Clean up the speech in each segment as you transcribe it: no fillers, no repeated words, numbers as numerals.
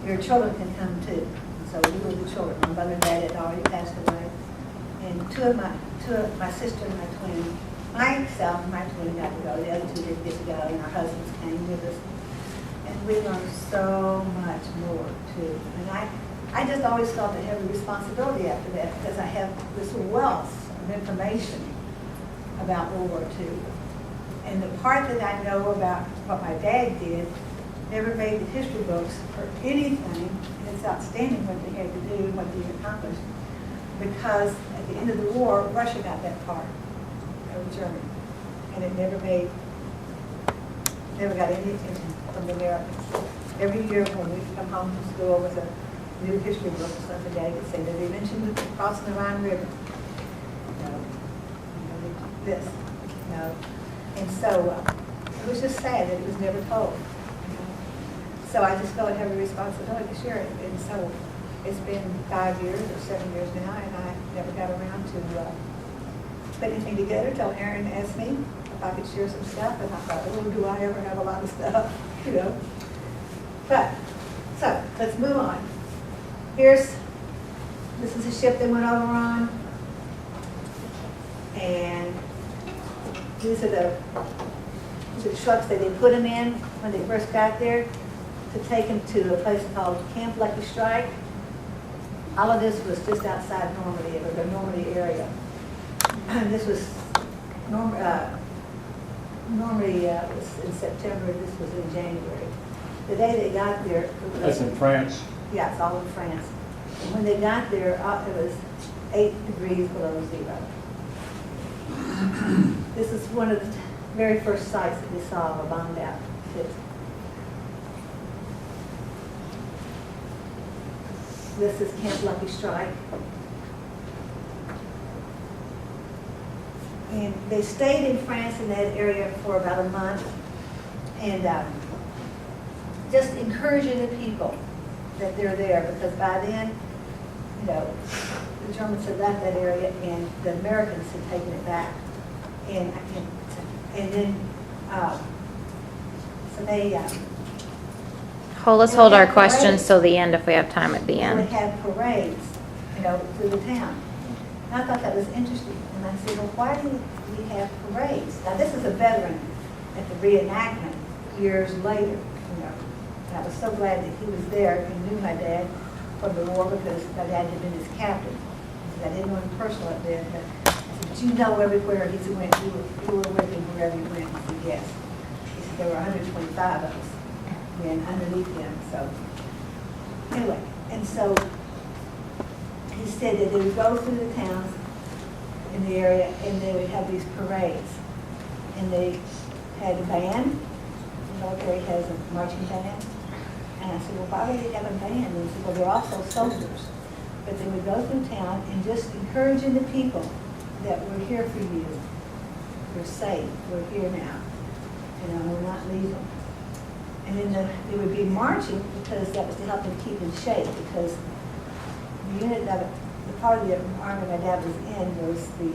your children can come too. So we were the children. My mother and dad had already passed away. And two of my sister and my twin, myself and my twin got to go. The other two didn't get to go, and our husbands came with us. And we learned so much more too. And I just always felt a heavy responsibility after that because I have this wealth of information about World War II. And the part that I know about what my dad did never made the history books for anything. And it's outstanding what they had to do and what they accomplished. Because at the end of the war, Russia got that part of Germany. And it never got any attention from the Americans. Every year when we come home from school with a new history book or something, Dad would say, did they mention crossing the Rhine River? No. This. No. And so it was just sad that it was never told. So I just felt a heavy responsibility to share it. And so it's been 5 years or 7 years now, and I never got around to put anything together until Aaron asked me if I could share some stuff. And I thought, oh, do I ever have a lot of stuff, you know? But, so let's move on. This is a ship that went over on. And these are the trucks that they put them in when they first got there to take them to a place called Camp Lucky Strike. All of this was just outside Normandy, it was the Normandy area. This was Normandy was in September, this was in January. The day they got there, That's in France. yeah, it's all in France. And when they got there, it was 8 degrees below zero. This is one of the very first sites that we saw of a bombed out ship. This is Camp Lucky Strike. And they stayed in France in that area for about a month. And just encouraging the people that they're there, because by then, you know, the Germans had left that area and the Americans had taken it back. And then, so they... Let's hold our questions till the end if we have time at the They end. had parades, you know, through the town. And I thought that was interesting. And I said, well, why do we have parades? Now, this is a veteran at the reenactment years later, you know. And I was so glad that he was there. He knew my dad from the war because my dad had been his captain. He said, I didn't know him personally then, but I said, but you know everywhere he went, you were with him wherever he went. He said, yes. He said, there were 125 of us. And underneath them, so anyway, and so he said that they would go through the towns in the area and they would have these parades, and they had a band. The military has a marching band, and I said, well, why would they have a band? And he said, well, they're also soldiers, but they would go through town and just encouraging the people that we're here for you, we're safe, we're here now, you know, we're not leaving. And then they would be marching because that was to help them keep in shape, because the unit that, the part of the army my dad was in was the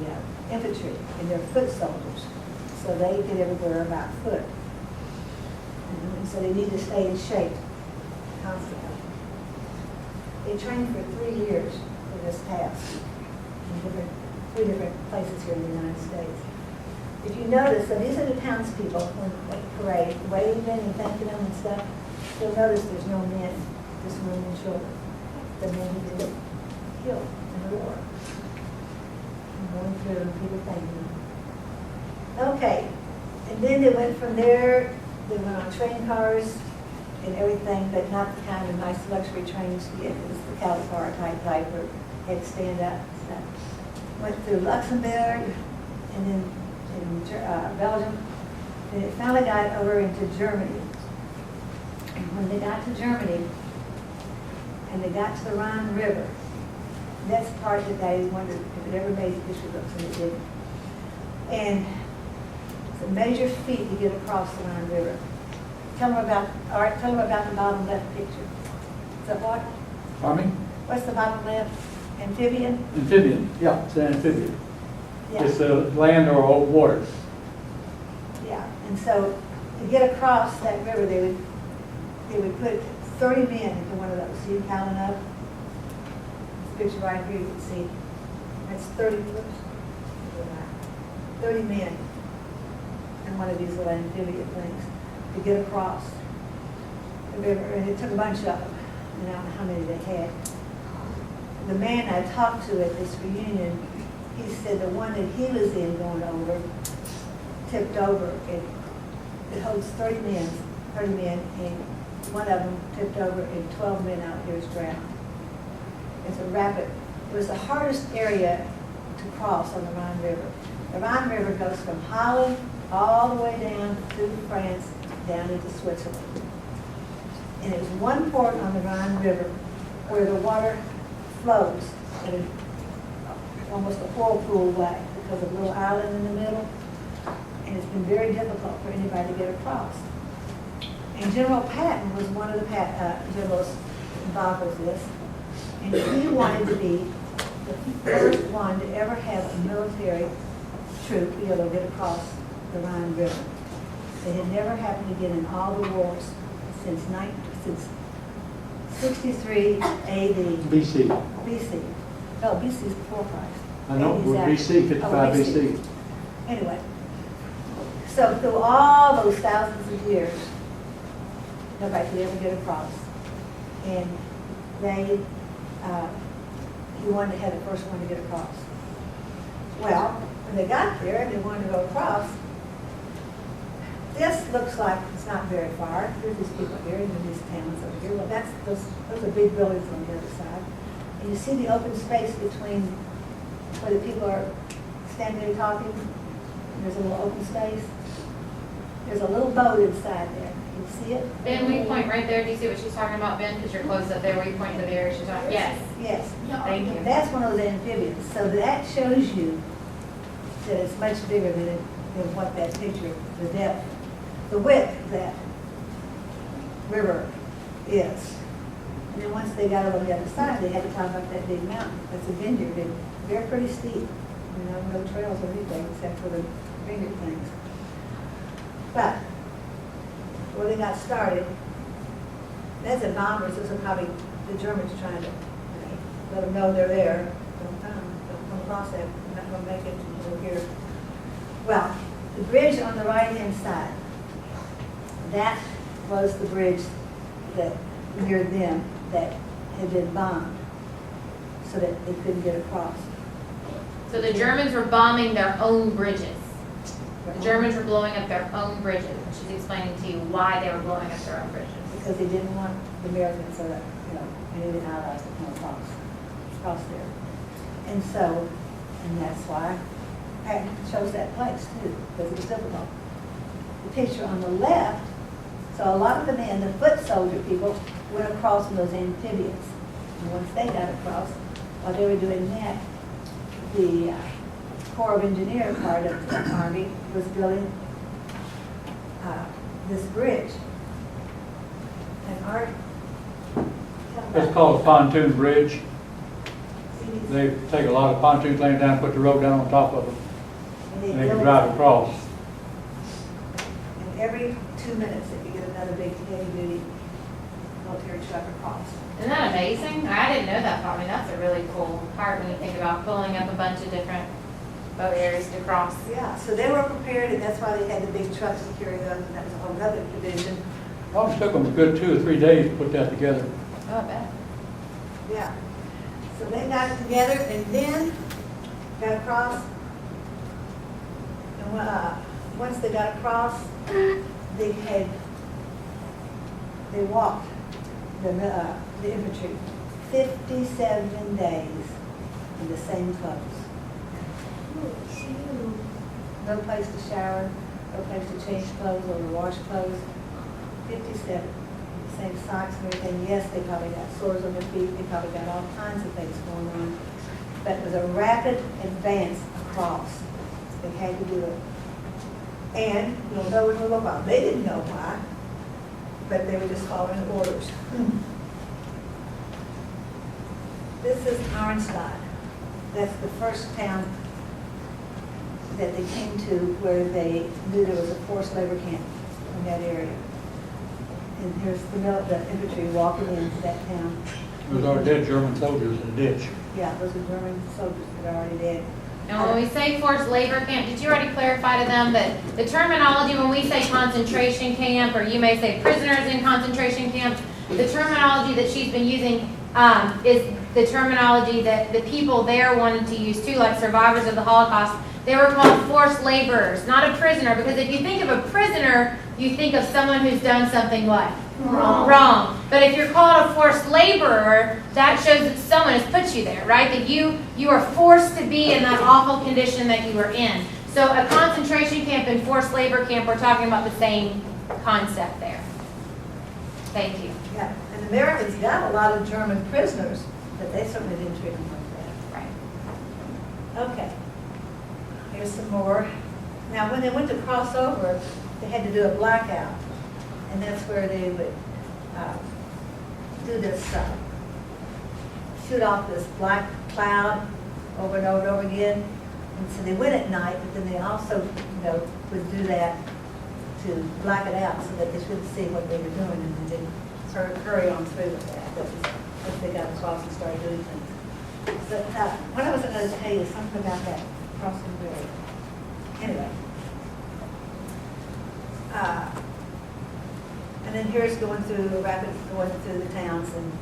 infantry, and they're foot soldiers. So they get everywhere about foot. And so they need to stay in shape constantly. They trained for 3 years for this task in 3 different places here in the United States. If you notice, so these are the townspeople when at the parade, waving and thanking them and stuff. You'll notice there's no men, just women and children. The men who been killed in the war. And going through and people thanking them. Okay, and then they went from there, they went on train cars and everything, but not the kind of nice luxury trains you get. It was the cattle car type where they had to stand up and stuff. Went through Luxembourg and then in Belgium, and it finally got over into Germany. And when they got to Germany, and they got to the Rhine River, that's the part that they wondered if it ever made history books, and it didn't. And it's a major feat to get across the Rhine River. Tell them about the bottom left picture. Is that what? Pardon me? What's the bottom left? Amphibian? Amphibian, yeah, it's an amphibian. Yeah. It's land or water. Yeah, and so to get across that river, they would put 30 men into one of those. See them piling up? This picture right here, you can see. That's 30, whoops, 30 men in one of these little amphibian things to get across the river. And it took a bunch of them. And I don't know how many they had. The man I talked to at this reunion, he said the one that he was in going over tipped over. It holds 30 men, and one of them tipped over, and 12 men out here is drowned. It's a rapid. It was the hardest area to cross on the Rhine River. The Rhine River goes from Holland all the way down through France, down into Switzerland. And it was one port on the Rhine River where the water flows in almost a whirlpool way because of a little island in the middle. And it's been very difficult for anybody to get across. And General Patton was one of the generals involved with this. And he wanted to be the first one to ever have a military troop be able to get across the Rhine River. It had never happened again in all the wars since 63 AD. BC. BC. No, BC is before Christ. I know, we're BC, 55 BC. Anyway, so through all those thousands of years, nobody could ever get across. And he wanted to have the first one to get across. Well, when they got there and they wanted to go across, this looks like it's not very far. Here's these people here, and these towns over here. Well, those are big buildings on the other side. And you see the open space between where the people are standing there talking. There's a little open space. There's a little boat inside there. Can you see it? Ben, will you point right there? Do you see what she's talking about, Ben? Because you're close up there where you point to the area she's talking. Yes. Yes. Thank you. That's one of those amphibians. So that shows you that it's much bigger than what that picture, the depth, the width of that river is. And then once they got over on the other side, they had to climb up that big mountain. That's a vineyard, and they're pretty steep. No trails or anything except for the vineyard things. But when they got started, that's a bombers. Those are probably the Germans trying to let them know they're there. Don't come across that. We're not going to make it over here. Well, the bridge on the right-hand side, that was the bridge that near them that had been bombed so that they couldn't get across. So the Germans were bombing their own bridges. The Germans were blowing up their own bridges. And she's explaining to you why they were blowing up their own bridges. Because they didn't want the Americans or any of the Allies to come across there. And so, and that's why Patton chose that place too, because it was difficult. The picture on the left, so a lot of the men, the foot soldier people, went across in those amphibians. And once they got across, while they were doing that, the Corps of Engineer part of the Army was building this bridge. And Art, It's called a pontoon bridge. see these- They take a lot of pontoons, lay them down, put the rope down on top of them, they and they build can drive it. across. And every 2 minutes, if you get another big heavy-duty military truck across. Isn't that amazing? I didn't know that part. I mean, that's a really cool part when you think about pulling up a bunch of different boat areas to cross. Yeah, so they were prepared, and that's why they had the big trucks to carry those, and that was a whole other division. It took them a good 2 or 3 days to put that together. Oh, I bet. Yeah. So they got it together, and then got across. And once they got across, they walked the infantry 57 days in the same clothes. No place to shower, no place to change clothes or to wash clothes. 57, the same socks and everything. Yes, they probably got sores on their feet. They probably got all kinds of things going on. But it was a rapid advance across. They had to do it. And you'll know in a little while. They didn't know why, but they were just following the orders. This is Arnstadt. That's the first town that they came to where they knew there was a forced labor camp in that area. and here's the infantry walking into that town. Those are dead German soldiers in the ditch. Yeah, those are German soldiers that are already dead. And when we say forced labor camp, did you already clarify to them that the terminology, when we say concentration camp, or you may say prisoners in concentration camp, the terminology that she's been using is the terminology that the people there wanted to use too, like survivors of the Holocaust. They were called forced laborers, not a prisoner, because if you think of a prisoner, you think of someone who's done something what? Wrong. But if you're called a forced laborer, that shows that someone has put you there, right? That you are forced to be in that awful condition that you were in. So a concentration camp and forced labor camp, we're talking about the same concept there. Thank you. Yeah, and Americans got a lot of German prisoners, but they certainly didn't treat them like Right. that. Okay. Here's some more. Now, when they went to cross over, they had to do a blackout. And that's where they would do this, shoot off this black cloud over and over and over again. And so they went at night, but then they also, would do that to black it out so that they couldn't see what they were doing, and then they'd sort of hurry on through with that. That was once they got across and started doing things. But what I was going to tell you something about that crossing the bridge. Anyway. And then here's going through the rapids, going through the towns and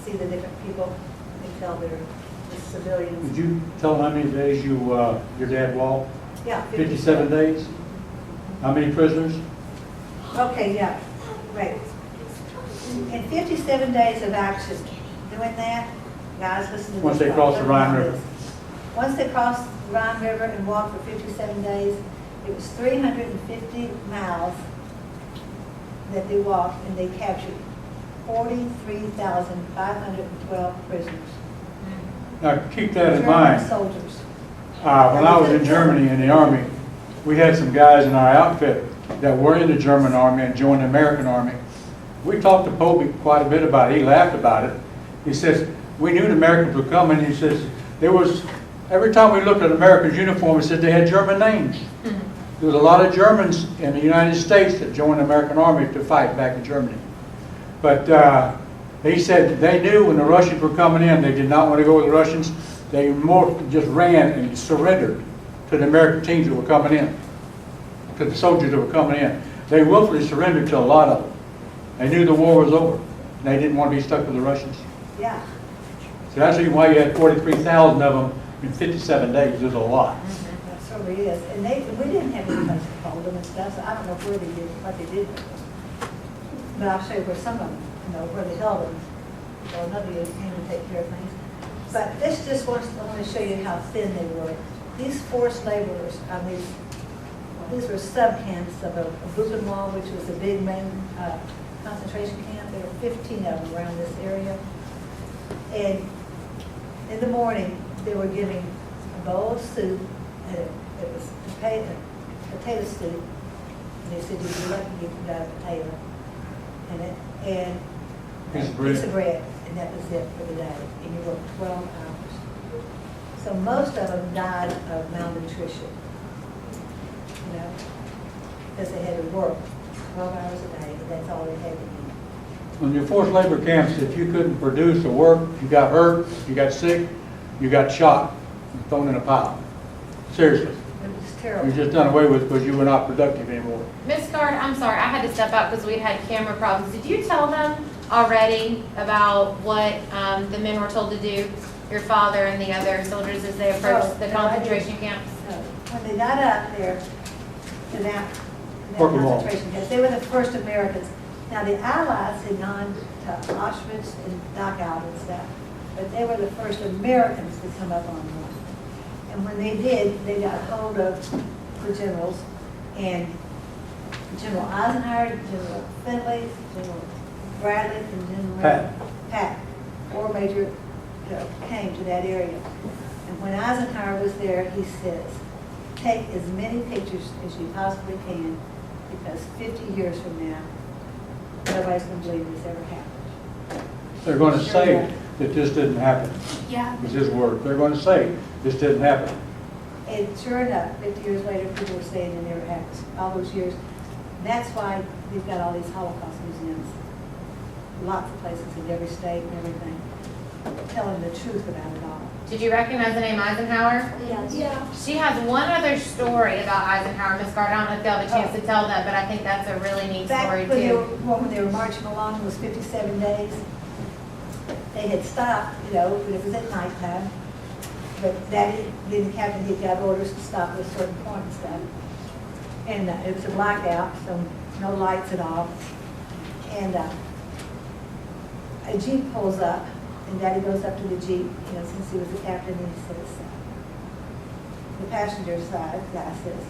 see the different people. You can tell they're the civilians. Did you tell them how many days your dad walked? Yeah. 57 days? How many prisoners? Okay, yeah, right. In 57 days of action, doing that, guys, listen to this. Once they crossed the Rhine River. Once they crossed the Rhine River and walked for 57 days, it was 350 miles that they walked, and they captured 43,512 prisoners. Now, keep that in German mind. soldiers. When I was in Germany in the Army, we had some guys in our outfit that were in the German Army and joined the American Army. We talked to Poby quite a bit about it. He laughed about it. He says, we knew the Americans were coming. He says, every time we looked at Americans' uniforms, it said they had German names. There was a lot of Germans in the United States that joined the American Army to fight back in Germany. But he said they knew when the Russians were coming in, they did not want to go with the Russians. They more just ran and surrendered to the American teams that were coming in, to the soldiers that were coming in. They willfully surrendered to a lot of them. They knew the war was over, and they didn't want to be stuck with the Russians. Yeah. So that's the reason why you had 43,000 of them in 57 days. There's a lot. That certainly is. And we didn't have any place to hold them and stuff, so I don't know where they did, what they did with them. But I'll show you where some of them, where they held them. So another year came to take care of things. But this just I want to show you how thin they were. These forced laborers, these were sub-camps of a Buchenwald, which was a big main concentration camp. There were 15 of them around this area. And in the morning, they were giving a bowl of soup, and it was potato soup. And they said, you'd be lucky if you got a potato. And Piece of a bread. piece of bread, and that was it for the day. And you worked 12 hours. So most of them died of malnutrition, because they had to work 12 hours a day, and that's all they had to eat. When you're forced labor camps, if you couldn't produce or work, you got hurt, you got sick, you got shot, and thrown in a pile. Seriously. It was terrible. You're just done away with because you were not productive anymore. Miss Gard, I'm sorry, I had to step out because we'd had camera problems. Did you tell them already about what the men were told to do, your father and the other soldiers as they approached the concentration camps? No. When they got up there to that concentration camp, they were the first Americans. Now, the Allies had gone to Auschwitz and Dachau and stuff, but they were the first Americans to come up on one. And when they did, they got hold of the generals, and General Eisenhower, General Finley, General Bradley, and General Pat, four major came to that area. And when Eisenhower was there, he says, take as many pictures as you possibly can, because 50 years from now, nobody's going to believe this ever happened. They're going to say that this didn't happen. Yeah. It's his word. They're going to say this didn't happen. And sure enough, 50 years later, people were saying it never happened, all those years. And that's why they've got all these Holocaust museums, lots of places in every state and everything, telling the truth about it all. Did you recognize the name Eisenhower? Yeah. She has one other story about Eisenhower, Miss Gardner. I don't know if you have a chance to tell that, but I think that's a really neat story Back when too. they were marching along, it was 57 days. They had stopped, you know, but it was at nighttime. But Daddy, then the captain, he got orders to stop at a certain point and stuff. And it was a blackout, so no lights at all. And a Jeep pulls up, and Daddy goes up to the Jeep, you know, since he was the captain, and he says, the passenger side guy says,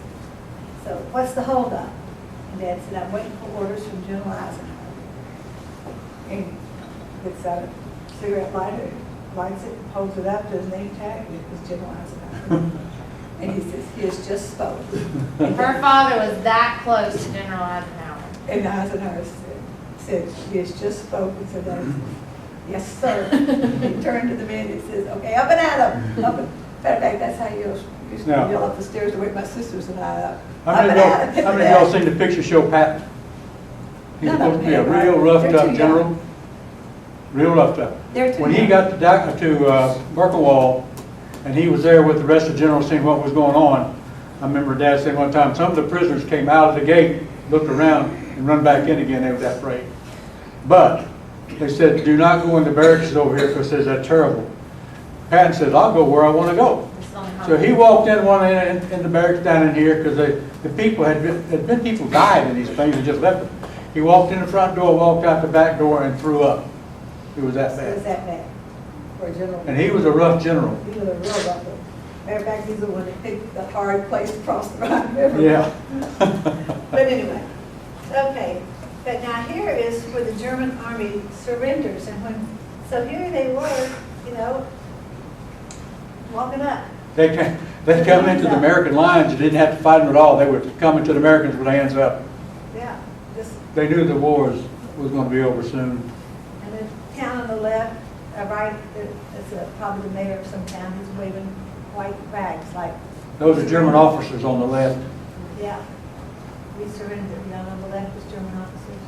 so what's the holdup? And Dad said, I'm waiting for orders from General Eisenhower. And he gets out a cigarette lighter, lights it, holds it up to his name tag, and it was General Eisenhower. And he says, he has just spoken. Her father was that close to General Eisenhower. And Eisenhower said, he has just spoken, so that is, yes, sir. He turned to the man and says, okay, up and at him. Up and, matter of fact, that's how you used to Now- yell up the stairs to wake my sisters and I up. How Up many and at him, hit of the y'all deck. seen the picture show Patton? He's No, supposed to be a yeah, real right. rough, They're tough too general. young. Real rough, tough. They're too When he young. got to Birkenwald, and he was there with the rest of the generals seeing what was going on, I remember Dad saying one time, some of the prisoners came out of the gate, looked around, and run back in again. They were that afraid. But they said, do not go in the barracks over here because they're terrible. Patton says, I'll go where I want to go. It's only So he walked in one in the barracks down in here because the people had been people died in these things and just left them. He walked in the front door, walked out the back door, and threw up. It was that It was bad. that bad for a general. And he was a rough general. He was a real rough one. Matter of fact, he's the one that picked the hard place to cross the Rhine River. Yeah. But anyway, okay. But now here is where the German army surrenders, and so here they were, you know, walking up. They come into the American lines and didn't have to fight them at all. They were coming to the Americans with hands up. Yeah, just, They knew the war was going to be over soon. and the town on the left, right, it's probably the mayor of some town, he's waving white flags like, Those are German officers on the left. yeah, we surrendered. Down on the left is German officers.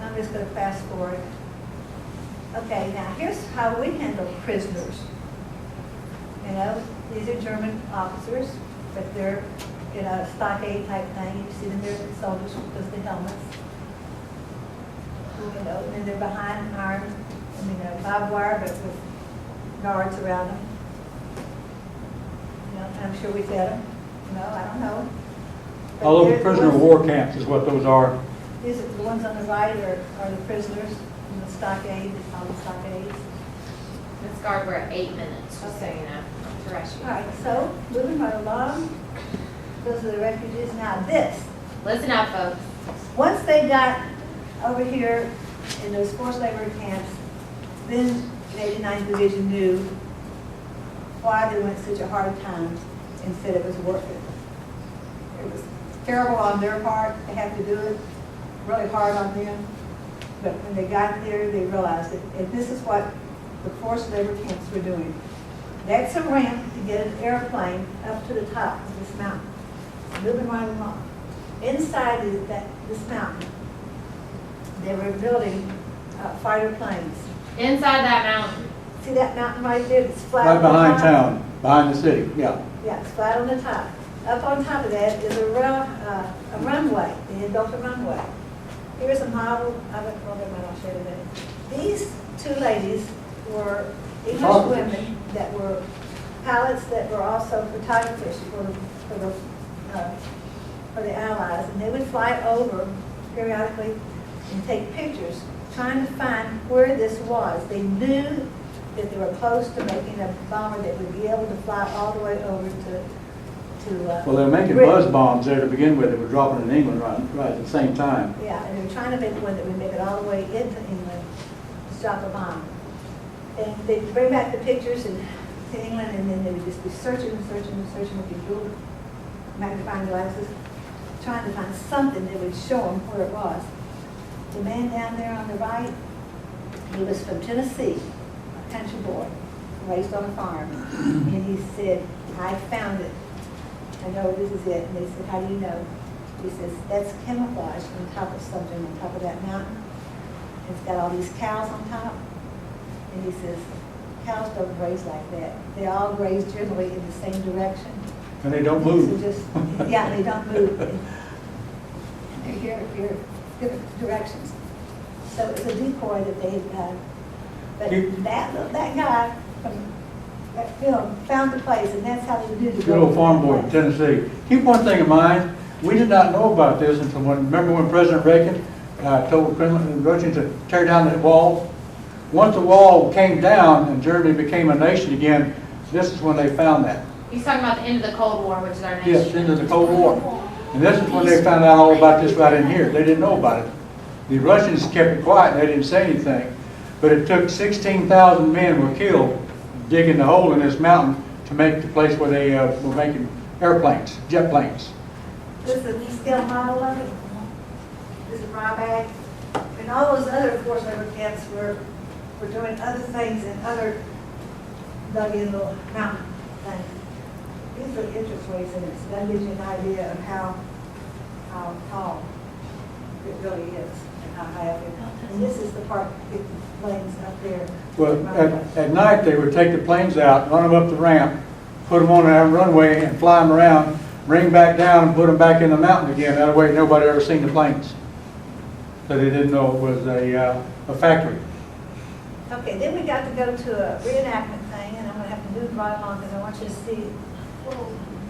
I'm just going to fast forward. Okay, now here's how we handle prisoners. You know, these are German officers, but they're in a stockade type thing. You see them there with soldiers with the helmets. You know, and then they're behind armed, barbed wire, but with guards around them. You know, and I'm sure we fed them. You know, I don't know. But All over they're the prisoner of ones- war camps is what those are. These are the ones on the right are the prisoners in the stockade, they call them stockades. Miss Gard, we're at 8 minutes, just so you know, to rush you. All right, so moving right along, those are the refugees. Now this, Listen up, folks. once they got over here in those forced labor camps, then the 89th Division knew why they went such a hard time and said it was worth it. It was terrible on their part to have to do it, really hard on them. But when they got there, they realized it. And this is what the forced labor camps were doing. That's a ramp to get an airplane up to the top of this mountain. Moving right along. Inside this mountain, they were building fighter planes. Inside that mountain. See that mountain right there? It's flat. Right on the behind top? town, behind the city, yeah. Yeah, it's flat on the top. Up on top of that is a runway. They had built a runway. Here's a model of it. Well, never mind, I'll show you that. These two ladies were English Photographers. women that were pilots that were also photographers for the Allies, and they would fly over periodically and take pictures, trying to find where this was. They knew that they were close to making a bomber that would be able to fly all the way over to Well, they were making Britain. buzz bombs there to begin with. They were dropping in England right at the same time. Yeah, and they were trying to make one that would make it all the way into England to stop a bomb. And they'd bring back the pictures to England, and then they would just be searching and searching and searching with these little magnifying glasses, trying to find something that would show them where it was. The man down there on the right, he was from Tennessee, a country boy, raised on a farm. And he said, I found it. I know this is it. And they said, how do you know? He says, that's camouflage on top of something on top of that mountain. It's got all these cows on top. And he says, cows don't graze like that. They all graze generally in the same direction. And they don't These move. are just, yeah, they don't move. And they're here, different directions. So it's a decoy that they had done. But that guy from that film found the place, and that's how they did it. Good old farm boy in Tennessee. Keep one thing in mind, we did not know about this until remember when President Reagan told the Russians to tear down the wall? Once the wall came down and Germany became a nation again, this is when they found that. He's talking about the end of the Cold War, which is our next. Yes, into the Cold War. And this is when they found out all about this right in here. They didn't know about it. The Russians kept it quiet, they didn't say anything. But it took 16,000 men were killed digging the hole in this mountain to make the place where they were making airplanes, jet planes. This is the scale model of it. This is Ryback. And all those other forced labor camps were doing other things and other dug in little mountain things. These are entrance ways in it, so that gives you an idea of how tall it really is and how high up it is. And this is the part that the planes up there. Well, at night, they would take the planes out, run them up the ramp, put them on a runway and fly them around, bring back down and put them back in the mountain again. That way, nobody ever seen the planes. So they didn't know it was a factory. Okay, then we got to go to a reenactment thing, and I'm going to have to move right along because I want you to see.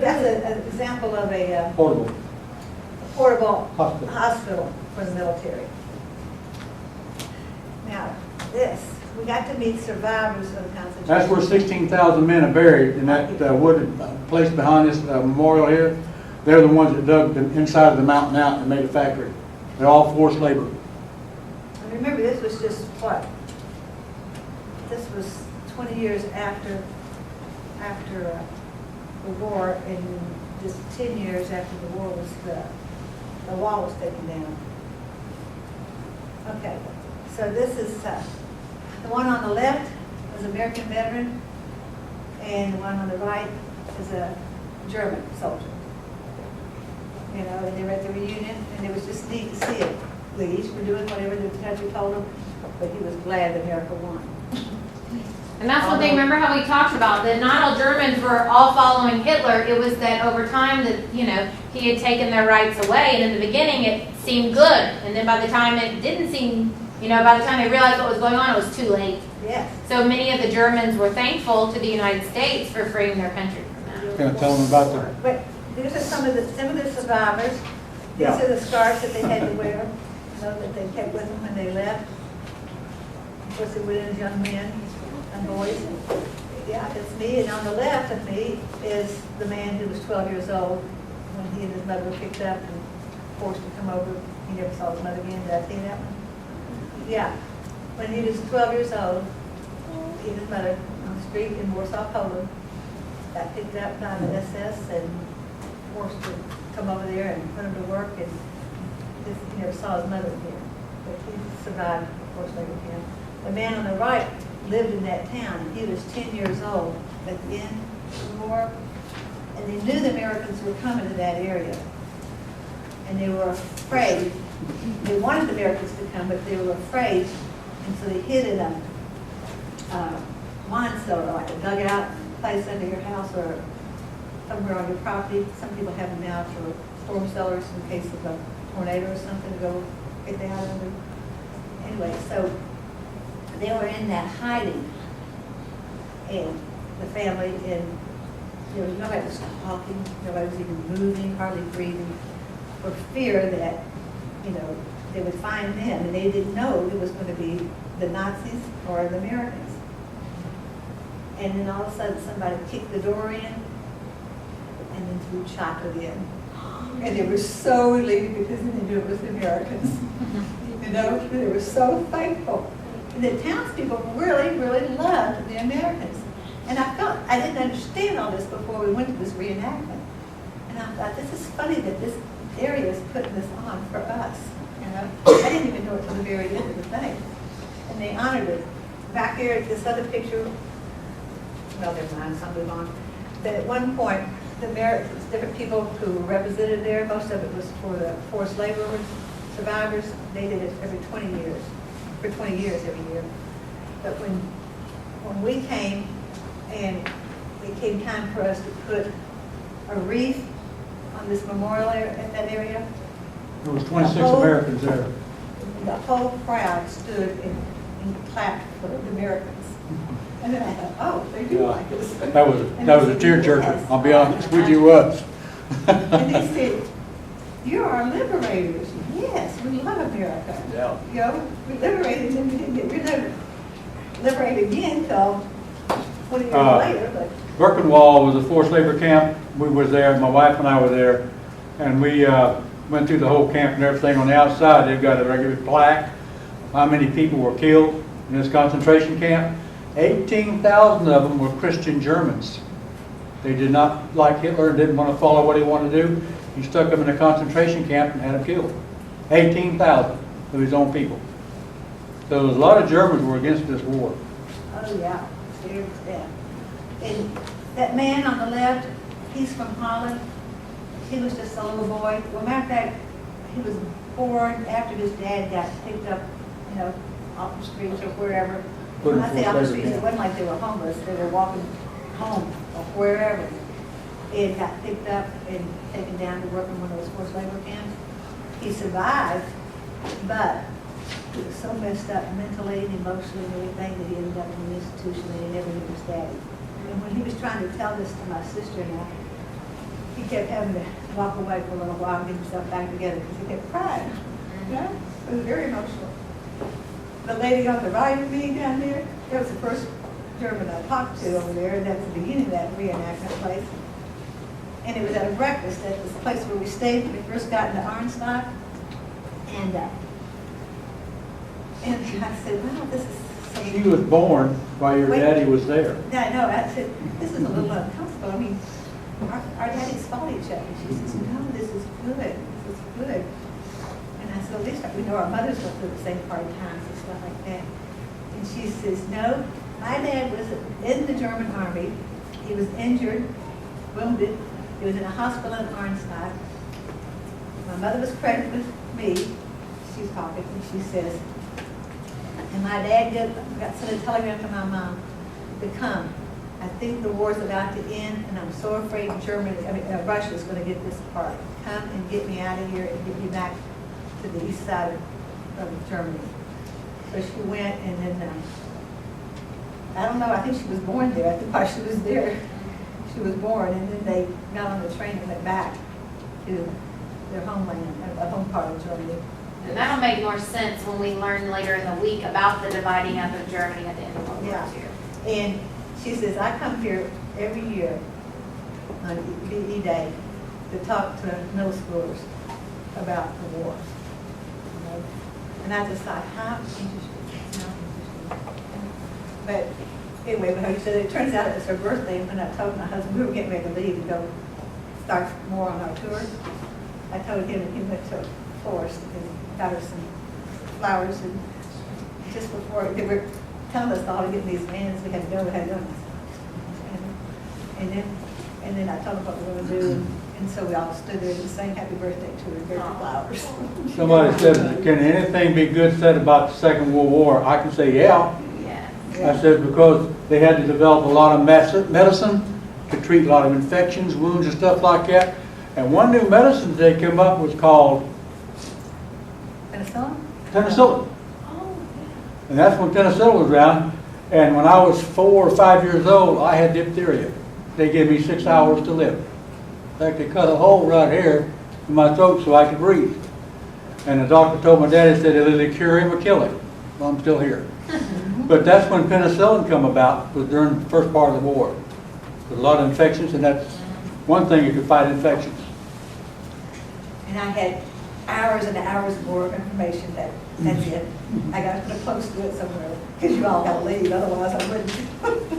That's an example of a Portable. portable Hospital. hospital for the military. Now, this, we got to meet survivors of the concentration. That's where 16,000 men are buried in that wooded place behind this memorial here. They're the ones that dug the inside of the mountain out and made a factory. They're all forced labor. And remember, this was just what? This was 20 years after the war, and just 10 years after the war was the wall was taken down. Okay, so this is the one on the left is an American veteran, and the one on the right is a German soldier. You know, and they were at the reunion, and it was just neat to see it. They each were doing whatever the country told them, but he was glad that America won. And that's one thing, remember how we talked about, that not all Germans were all following Hitler. It was that over time that, you know, he had taken their rights away. And in the beginning, it seemed good. And then by the time it didn't seem, you know, by the time they realized what was going on, it was too late. Yes. So many of the Germans were thankful to the United States for freeing their country from that. Can I tell them about the But these are some of the survivors. These Yeah. are the scarves that they had to wear, you know, that they kept with them when they left. Of course, they were as young men and boys. Yeah, it's me, and on the left of me is the man who was 12 years old when he and his mother were picked up and forced to come over. He never saw his mother again. Did I see that one? Yeah. When he was 12 years old, he and his mother on the street in Warsaw, Poland, got picked up by the SS and forced to come over there and put him to work, and he never saw his mother again. But he survived the forced labor camp. The man on the right lived in that town, and he was 10 years old at the end of the war, and they knew the Americans were coming to that area, and they were afraid. They wanted the Americans to come, but they were afraid, and so they hid in a wine cellar, like a dugout place under your house or somewhere on your property. Some people have them now for storm cellars in case of a tornado or something to go get down under. Anyway, so they were in that hiding, and the family, and there was nobody was talking, nobody was even moving, hardly breathing, for fear that, you know, they would find them, and they didn't know it was going to be the Nazis or the Americans. And then all of a sudden, somebody kicked the door in, and then threw chocolate in. And they were so relieved because they knew it was the Americans. You know, they were so thankful. And the townspeople really, really loved the Americans. And I felt, I didn't understand all this before we went to this reenactment. And I thought, this is funny that this area is putting this on for us. You know, I didn't even know it until the very end of the thing. And they honored it. Back here, this other picture, well, never mind, so I'll move on. That at one point, the Americans, different people who were represented there. Most of it was for the forced labor survivors. They did it every 20 years, for 20 years every year. But when we came, and it came time for us to put a wreath on this memorial area, in that area, There was 26 Americans there. the whole crowd stood and clapped for the Americans. And then I thought, oh, they do like this. That was a tearjerker, Yes. I'll be honest with you, was. And they said, "You're our liberators." Yes, we love America. Yeah. You know, we liberated and we didn't get rid of it. Liberated again until 20 years later, but. Birkenwall was a forced labor camp. We was there, my wife and I were there, and we went through the whole camp and everything. On the outside, they've got a regular plaque, how many people were killed in this concentration camp. 18,000 of them were Christian Germans. They did not like Hitler, didn't want to follow what he wanted to do. He stuck them in a concentration camp and had them killed. 18,000 of his own people. So there's a lot of Germans were against this war. Oh, yeah, scared to death. And that man on the left, he's from Holland. He was just a little boy. Well, matter of fact, he was born after his dad got picked up, you know, off the streets or wherever. Put in When I say forced off the labor streets, it camp. wasn't like they were homeless. They were walking home or wherever. And got picked up and taken down to work in one of those forced labor camps. He survived, but he was so messed up mentally and emotionally and everything that he ended up in an institution and he never knew his daddy. And when he was trying to tell this to my sister and I, he kept having to walk away for a little while and get himself back together because he kept crying. You know, it was very emotional. The lady on the right of me down there, that was the first German I talked to over there, and that's the beginning of that reenactment place. And it was at a breakfast at this place where we stayed when we first got into Arnstadt. And I said, wow, this is so. She was born while your Wait. daddy was there. Yeah, I know. I said, this is a little uncomfortable. I mean, our daddy's fought each other. She says, no, this is good. This is good. And I said, at least we know our mothers went through the same hard times and stuff like that. And she says, no, my dad was in the German army. He was injured, wounded. He was in a hospital in Arnstadt. My mother was pregnant with me. She's talking, and she says, and my dad got sent a telegram to my mom to come. I think the war's about to end, and I'm so afraid Russia's going to get this part. Come and get me out of here and get me back to the east side of Germany. So she went, and then, I don't know, I think she was born there. I think while she was there, she was born, and then they got on the train and went back to their homeland, a home part of Germany. And that'll make more sense when we learn later in the week about the dividing up of Germany at the end of World War Yeah. II. And she says, I come here every year on VE Day to talk to middle schoolers about the war. You know? And I just thought, how interesting. How interesting. But anyway, when she said it turns out it was her birthday, and when I told my husband we were getting ready to leave to go start more on our tour, I told him, and he went to a forest and got her some flowers, and just before they were telling us all to get in these vans, we had to go, and then I told them what we were going to do, and so we all stood there and sang happy birthday to her and gave her flowers. Somebody said, can anything be good said about the Second World War? I can say, yeah. Yeah. I said, because they had to develop a lot of medicine to treat a lot of infections, wounds, and stuff like that. And one new medicine they came up was called Penicillin? penicillin. Oh, And that's when penicillin was around. And when I was 4 or 5 years old, I had diphtheria. They gave me 6 hours to live. In fact, they cut a hole right here in my throat so I could breathe. And the doctor told my daddy, said it'll either cure him or kill him. Well, I'm still here. But that's when penicillin come about, was during the first part of the war. There's a lot of infections, and that's one thing you could fight infections. and I had hours and hours more information that's it. I got to put a close to it somewhere, because you all got to leave, otherwise I wouldn't.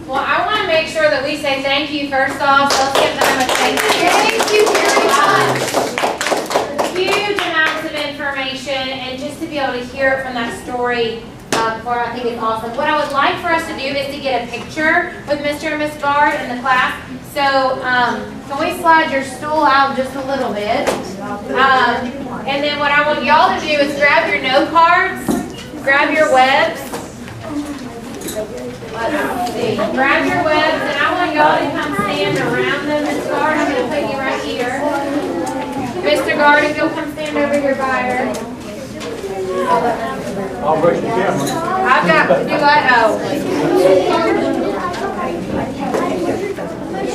Well, I want to make sure that we say thank you first off. So let's give them a thank you. Thank you very much. Huge amounts of information, and just to be able to hear it from that story before, I think it's awesome. What I would like for us to do is to get a picture with Mr. and Miss Guard and the class. So, can we slide your stool out just a little bit? And then what I want y'all to do is grab your note cards, grab your webs. Let's see, grab your webs, and I want y'all to come stand around them. Ms. Guard, I'm going to put you right here. Mr. Guard, if you'll come stand over here by her. I'll break the camera. I've got to do what? Oh.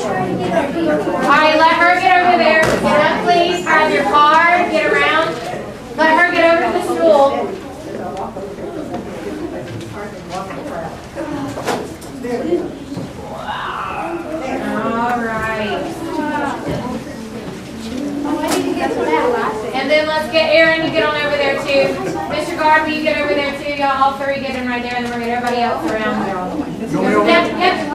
All right, let her get over there. Get up, please. Grab your card. Get around. Let her get over to the stool. All right. And then let's get Aaron, you get on over there too. Mr. Guard, will you get over there too? Y'all all three get in right there, and then we're going to get everybody else around. You want me over? Yep, yep.